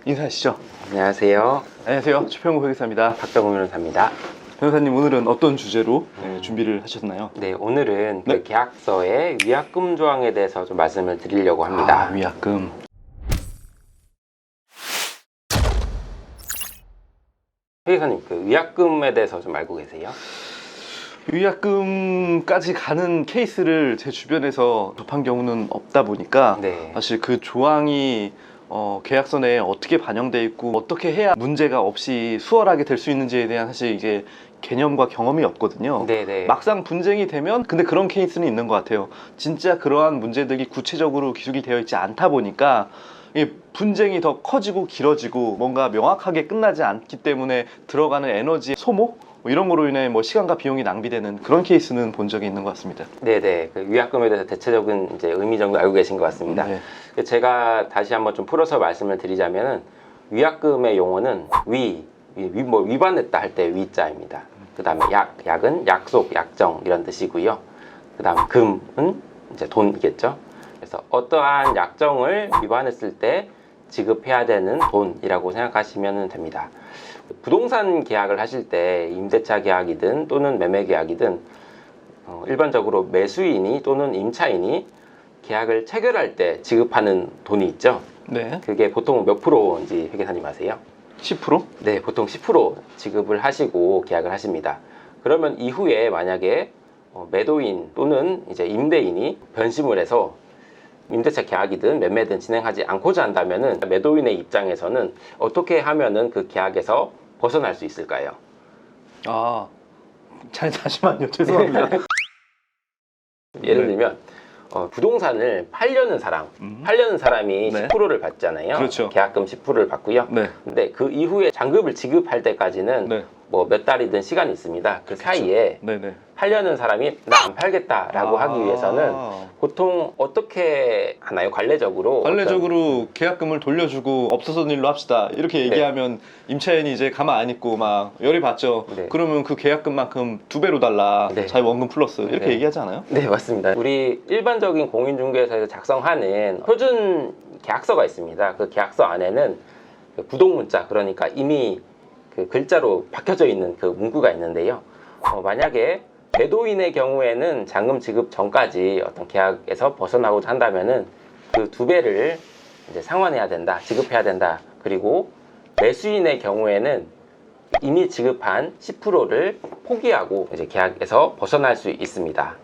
인사하시죠. 안녕하세요. 안녕하세요. 최평국 회계사입니다. 박정우 변호사입니다. 변호사님, 오늘은 어떤 주제로 준비를 하셨나요? 네, 오늘은 네. 그 계약서의 위약금 조항에 대해서 좀 말씀을 드리려고 합니다. 위약금. 회계사님, 그 위약금에 대해서 좀 알고 계세요? 위약금까지 가는 케이스를 제 주변에서 접한 경우는 없다 보니까 네. 사실 그 조항이 계약서 내에 어떻게 반영돼 있고 어떻게 해야 문제가 없이 수월하게 될 수 있는지에 대한 사실 이게 개념과 경험이 없거든요. 네네. 막상 분쟁이 되면 근데 그런 케이스는 있는 것 같아요. 진짜 그러한 문제들이 구체적으로 기술이 되어 있지 않다 보니까 이 분쟁이 더 커지고 길어지고 뭔가 명확하게 끝나지 않기 때문에 들어가는 에너지 소모? 뭐 이런 거로 인해 뭐 시간과 비용이 낭비되는 그런 케이스는 본 적이 있는 것 같습니다. 네네. 그 위약금에 대해서 대체적인 이제 의미 정도 알고 계신 것 같습니다. 네. 제가 다시 한번 좀 풀어서 말씀을 드리자면은 위약금의 용어는 뭐 위반했다 할 때 위자입니다. 그 다음에 약은 약속, 약정 이런 뜻이고요. 그 다음 금은 이제 돈이겠죠. 그래서 어떠한 약정을 위반했을 때 지급해야 되는 돈이라고 생각하시면 됩니다. 부동산 계약을 하실 때 임대차 계약이든 또는 매매 계약이든 일반적으로 매수인이 또는 임차인이 계약을 체결할 때 지급하는 돈이 있죠. 네. 그게 보통 몇 프로인지 회계사님 아세요? 10%? 네, 보통 10% 지급을 하시고 계약을 하십니다. 그러면 이후에 만약에 매도인 또는 이제 임대인이 변심을 해서 임대차 계약이든 매매든 진행하지 않고자 한다면은 매도인의 입장에서는 어떻게 하면은 그 계약에서 벗어날 수 있을까요? 잠시만요. 죄송합니다. 예를 들면 부동산을 팔려는 사람이 네. 10%를 받잖아요. 그렇죠. 계약금 10%를 받고요. 네. 근데 그 이후에 잔급을 지급할 때까지는 네. 뭐 몇 달이든 시간이 있습니다. 그 사이에 네네. 팔려는 사람이 나 안 팔겠다라고 하기 위해서는 보통 어떻게 하나요? 관례적으로 계약금을 돌려주고 없어서는 일로 합시다 이렇게 얘기하면 임차인이 이제 가만 안 있고 막 열이 받죠. 네. 그러면 그 계약금만큼 2배로 달라. 네. 자기 원금 플러스 이렇게 네. 얘기하지 않아요? 네, 맞습니다. 우리 일반적인 공인중개사에서 작성하는 표준 계약서가 있습니다. 그 계약서 안에는 그 구동문자, 그러니까 이미 그 글자로 박혀져 있는 그 문구가 있는데요. 만약에 매도인의 경우에는 잔금 지급 전까지 어떤 계약에서 벗어나고자 한다면은 그 2배를 이제 상환해야 된다, 지급해야 된다. 그리고 매수인의 경우에는 이미 지급한 10%를 포기하고 이제 계약에서 벗어날 수 있습니다.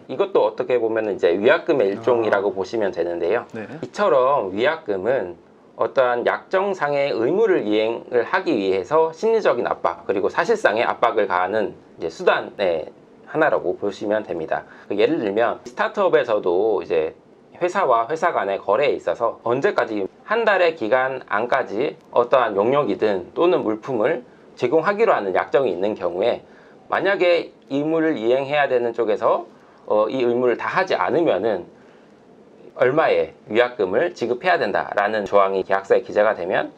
이것도 어떻게 보면 이제 위약금의 일종이라고 보시면 되는데요. 네. 이처럼 위약금은 어떠한 약정상의 의무를 이행을 하기 위해서 심리적인 압박 그리고 사실상의 압박을 가하는 이제 수단의 하나라고 보시면 됩니다. 예를 들면 스타트업에서도 이제 회사와 회사 간의 거래에 있어서 언제까지 한 달의 기간 안까지 어떠한 용역이든 또는 물품을 제공하기로 하는 약정이 있는 경우에 만약에 의무를 이행해야 되는 쪽에서 이 의무를 다 하지 않으면은 얼마의 위약금을 지급해야 된다라는 조항이 계약서에 기재가 되면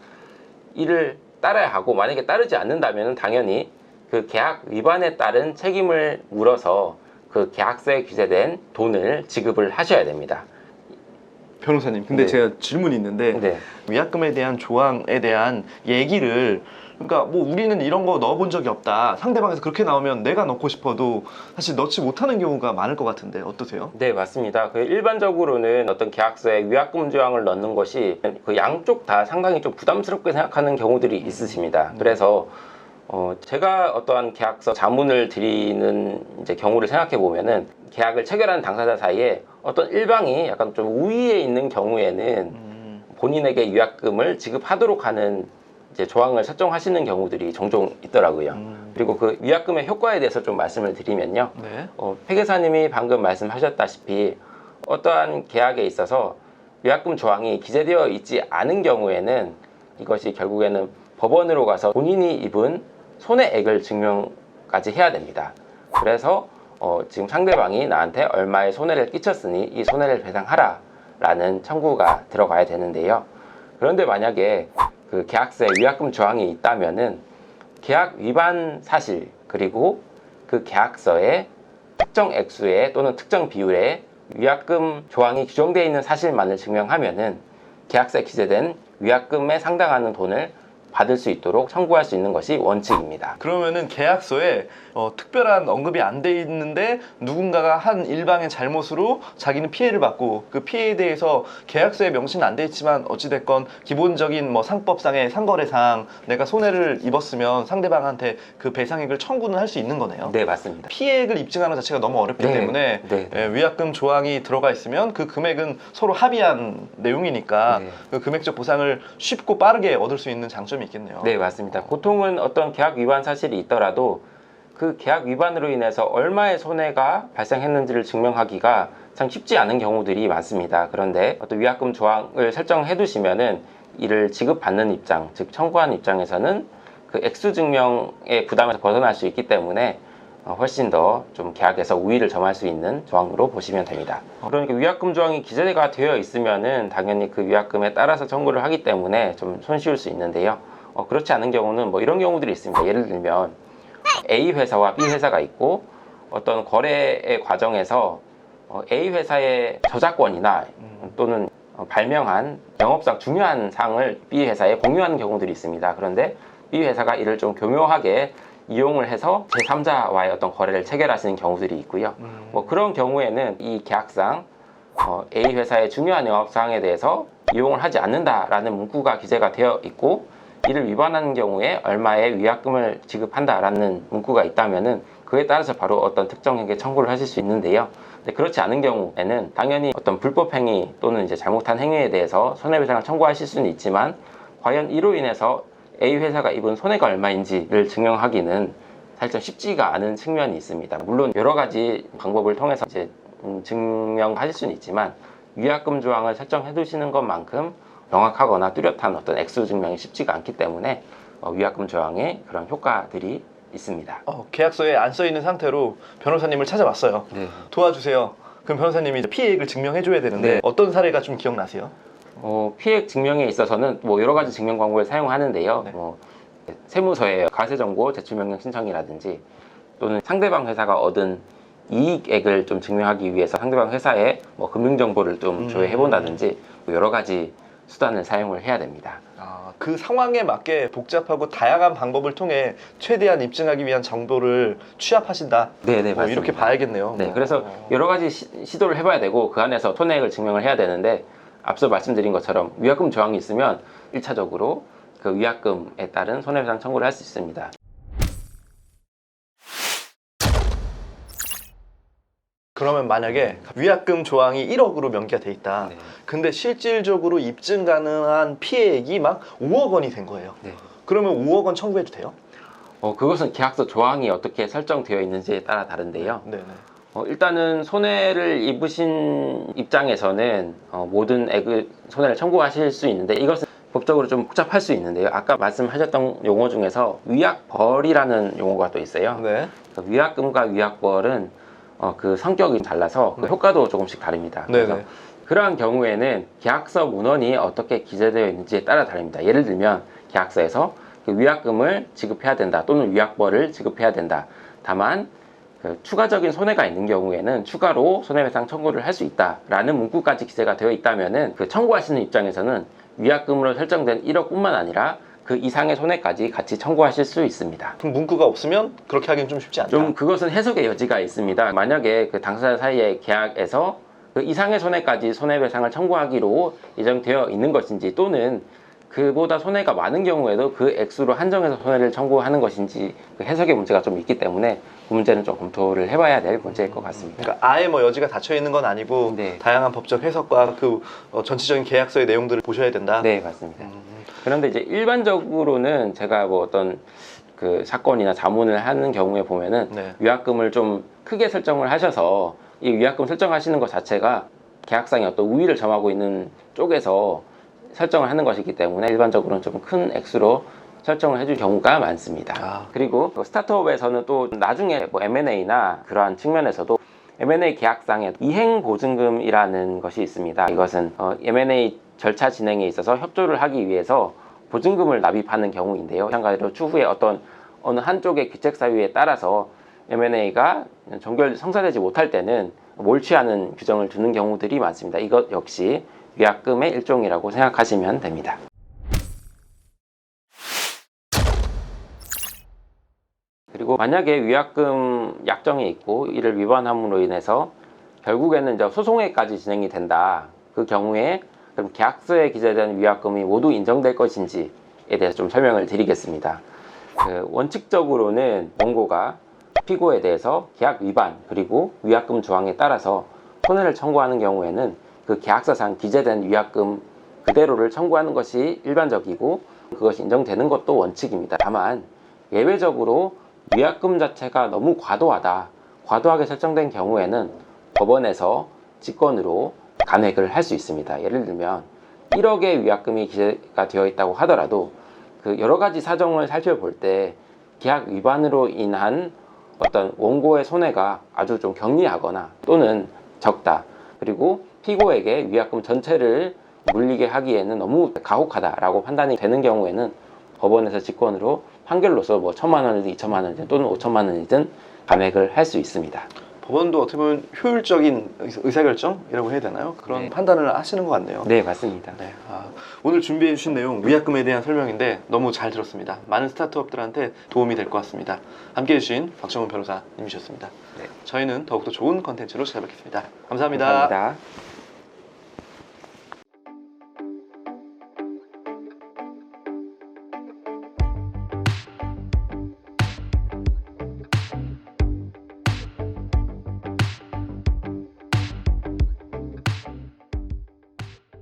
이를 따라야 하고, 만약에 따르지 않는다면 당연히 그 계약 위반에 따른 책임을 물어서 그 계약서에 기재된 돈을 지급을 하셔야 됩니다. 변호사님, 근데 네. 제가 질문이 있는데 네. 위약금에 대한 조항에 대한 얘기를 그러니까 뭐 우리는 이런 거 넣어본 적이 없다. 상대방에서 그렇게 나오면 내가 넣고 싶어도 사실 넣지 못하는 경우가 많을 것 같은데 어떠세요? 네, 맞습니다. 그 일반적으로는 어떤 계약서에 위약금 조항을 넣는 것이 그 양쪽 다 상당히 좀 부담스럽게 생각하는 경우들이 있으십니다. 그래서 제가 어떠한 계약서 자문을 드리는 이제 경우를 생각해 보면은 계약을 체결하는 당사자 사이에 어떤 일방이 약간 좀 우위에 있는 경우에는 본인에게 위약금을 지급하도록 하는 이제 조항을 설정하시는 경우들이 종종 있더라고요. 그리고 그 위약금의 효과에 대해서 좀 말씀을 드리면요. 네. 회계사님이 방금 말씀하셨다시피 어떠한 계약에 있어서 위약금 조항이 기재되어 있지 않은 경우에는 이것이 결국에는 법원으로 가서 본인이 입은 손해액을 증명까지 해야 됩니다. 그래서 지금 상대방이 나한테 얼마의 손해를 끼쳤으니 이 손해를 배상하라 라는 청구가 들어가야 되는데요. 그런데 만약에 그 계약서에 위약금 조항이 있다면은 계약 위반 사실 그리고 그 계약서에 특정 액수에 또는 특정 비율의 위약금 조항이 규정되어 있는 사실만을 증명하면은 계약서에 기재된 위약금에 상당하는 돈을 받을 수 있도록 청구할 수 있는 것이 원칙입니다. 그러면은 계약서에 특별한 언급이 안 돼 있는데 누군가가 한 일방의 잘못으로 자기는 피해를 받고 그 피해에 대해서 계약서에 명시는 안 돼 있지만 어찌됐건 기본적인 뭐 상법상의 상거래상 내가 손해를 입었으면 상대방한테 그 배상액을 청구는 할 수 있는 거네요. 네, 맞습니다. 피해액을 입증하는 것 자체가 너무 어렵기 네, 때문에 네. 위약금 조항이 들어가 있으면 그 금액은 서로 합의한 내용이니까 네. 그 금액적 보상을 쉽고 빠르게 얻을 수 있는 장점이 있겠네요. 네, 맞습니다. 보통은 어떤 계약 위반 사실이 있더라도 그 계약 위반으로 인해서 얼마의 손해가 발생했는지를 증명하기가 참 쉽지 않은 경우들이 많습니다. 그런데 어떤 위약금 조항을 설정해 두시면은 이를 지급받는 입장, 즉 청구하는 입장에서는 그 액수 증명의 부담에서 벗어날 수 있기 때문에 훨씬 더 좀 계약에서 우위를 점할 수 있는 조항으로 보시면 됩니다. 그러니까 위약금 조항이 기재가 되어 있으면은 당연히 그 위약금에 따라서 청구를 하기 때문에 좀 손쉬울 수 있는데요. 그렇지 않은 경우는 뭐 이런 경우들이 있습니다. 예를 들면 A 회사와 B 회사가 있고 어떤 거래의 과정에서 A 회사의 저작권이나 또는 발명한 영업상 중요한 사항을 B 회사에 공유하는 경우들이 있습니다. 그런데 B 회사가 이를 좀 교묘하게 이용을 해서 제3자와의 어떤 거래를 체결하시는 경우들이 있고요. 뭐 그런 경우에는 이 계약상 A 회사의 중요한 영업사항에 대해서 이용을 하지 않는다라는 문구가 기재가 되어 있고 이를 위반하는 경우에 얼마의 위약금을 지급한다라는 문구가 있다면은 그에 따라서 바로 어떤 특정에게 청구를 하실 수 있는데요. 근데 그렇지 않은 경우에는 당연히 어떤 불법 행위 또는 이제 잘못한 행위에 대해서 손해배상을 청구하실 수는 있지만 과연 이로 인해서 A 회사가 입은 손해가 얼마인지를 증명하기는 살짝 쉽지가 않은 측면이 있습니다. 물론 여러 가지 방법을 통해서 이제 증명하실 수는 있지만 위약금 조항을 설정해 두시는 것만큼 명확하거나 뚜렷한 어떤 액수 증명이 쉽지가 않기 때문에 위약금 조항에 그런 효과들이 있습니다. 계약서에 안 써 있는 상태로 변호사님을 찾아왔어요. 네. 도와주세요. 그럼 변호사님이 피해액을 증명해 줘야 되는데 네. 어떤 사례가 좀 기억나세요? 피해액 증명에 있어서는 뭐 여러 가지 증명 방법을 사용하는데요. 네. 세무서에 과세정보 제출명령 신청이라든지 또는 상대방 회사가 얻은 이익액을 좀 증명하기 위해서 상대방 회사에 뭐 금융정보를 좀 조회해 본다든지 여러 가지 수단을 사용을 해야 됩니다. 그 상황에 맞게 복잡하고 다양한 방법을 통해 최대한 입증하기 위한 정보를 취합하신다. 네네, 맞습니다. 이렇게 봐야겠네요. 네, 그래서 여러 가지 시도를 해봐야 되고 그 안에서 손해액을 증명을 해야 되는데 앞서 말씀드린 것처럼 위약금 조항이 있으면 1차적으로 그 위약금에 따른 손해배상 청구를 할 수 있습니다. 그러면 만약에 위약금 조항이 1억으로 명기가 돼 있다. 네. 근데 실질적으로 입증 가능한 피해액이 막 5억 원이 된 거예요. 네. 그러면 5억 원 청구해도 돼요? 그것은 계약서 조항이 어떻게 설정되어 있는지에 따라 다른데요. 네네. 일단은 손해를 입으신 입장에서는 모든 손해를 청구하실 수 있는데 이것은 법적으로 좀 복잡할 수 있는데요. 아까 말씀하셨던 용어 중에서 위약벌이라는 용어가 또 있어요. 네. 위약금과 위약벌은 그 성격이 달라서 그 효과도 조금씩 다릅니다. 그래서 네네. 그러한 경우에는 계약서 문헌이 어떻게 기재되어 있는지에 따라 다릅니다. 예를 들면 계약서에서 그 위약금을 지급해야 된다 또는 위약벌을 지급해야 된다. 다만 그 추가적인 손해가 있는 경우에는 추가로 손해배상 청구를 할 수 있다라는 문구까지 기재가 되어 있다면은 그 청구하시는 입장에서는 위약금으로 설정된 1억뿐만 아니라 그 이상의 손해까지 같이 청구하실 수 있습니다. 그럼 문구가 없으면 그렇게 하기는 좀 쉽지 않다. 좀 그것은 해석의 여지가 있습니다. 만약에 그 당사자 사이의 계약에서 그 이상의 손해까지 손해배상을 청구하기로 예정되어 있는 것인지 또는 그보다 손해가 많은 경우에도 그 액수로 한정해서 손해를 청구하는 것인지 그 해석의 문제가 좀 있기 때문에 그 문제는 좀 검토를 해봐야 될 문제일 것 같습니다. 그러니까 아예 뭐 여지가 닫혀 있는 건 아니고 네. 다양한 법적 해석과 그 전체적인 계약서의 내용들을 보셔야 된다. 네, 맞습니다. 그런데 이제 일반적으로는 제가 뭐 어떤 그 사건이나 자문을 하는 경우에 보면은 네. 위약금을 좀 크게 설정을 하셔서 이 위약금 설정하시는 것 자체가 계약상의 어떤 우위를 점하고 있는 쪽에서 설정을 하는 것이기 때문에 일반적으로는 좀 큰 액수로 설정을 해줄 경우가 많습니다. 그리고 스타트업에서는 또 나중에 뭐 M&A나 그러한 측면에서도 M&A 계약상에 이행보증금이라는 것이 있습니다. 이것은 M&A 절차 진행에 있어서 협조를 하기 위해서 보증금을 납입하는 경우인데요. 마찬가지로 추후에 어느 한쪽의 귀책 사유에 따라서 M&A가 성사되지 못할 때는 몰취하는 규정을 두는 경우들이 많습니다. 이것 역시 위약금의 일종이라고 생각하시면 됩니다. 그리고 만약에 위약금 약정이 있고 이를 위반함으로 인해서 결국에는 이제 소송회까지 진행이 된다. 그 경우에 그럼 계약서에 기재된 위약금이 모두 인정될 것인지에 대해서 좀 설명을 드리겠습니다. 원칙적으로는 원고가 피고에 대해서 계약 위반 그리고 위약금 조항에 따라서 손해를 청구하는 경우에는 그 계약서상 기재된 위약금 그대로를 청구하는 것이 일반적이고 그것이 인정되는 것도 원칙입니다. 다만 예외적으로 위약금 자체가 너무 과도하게 설정된 경우에는 법원에서 직권으로 간획을 할 수 있습니다. 예를 들면 1억의 위약금이 기재가 되어 있다고 하더라도 그 여러 가지 사정을 살펴볼 때 계약 위반으로 인한 어떤 원고의 손해가 아주 좀 경미하거나 또는 적다. 그리고 피고에게 위약금 전체를 물리게 하기에는 너무 가혹하다라고 판단이 되는 경우에는 법원에서 직권으로 판결로서 뭐 1,000만 원이든 2,000만 원이든 또는 5,000만 원이든 감액을 할 수 있습니다. 법원도 어떻게 보면 효율적인 의사결정이라고 해야 되나요? 그런 네. 판단을 하시는 것 같네요. 네, 맞습니다. 네, 오늘 준비해 주신 내용 위약금에 대한 설명인데 너무 잘 들었습니다. 많은 스타트업들한테 도움이 될 것 같습니다. 함께 해주신 박정훈 변호사님이셨습니다. 네. 저희는 더욱더 좋은 컨텐츠로 찾아뵙겠습니다. 감사합니다. 감사합니다.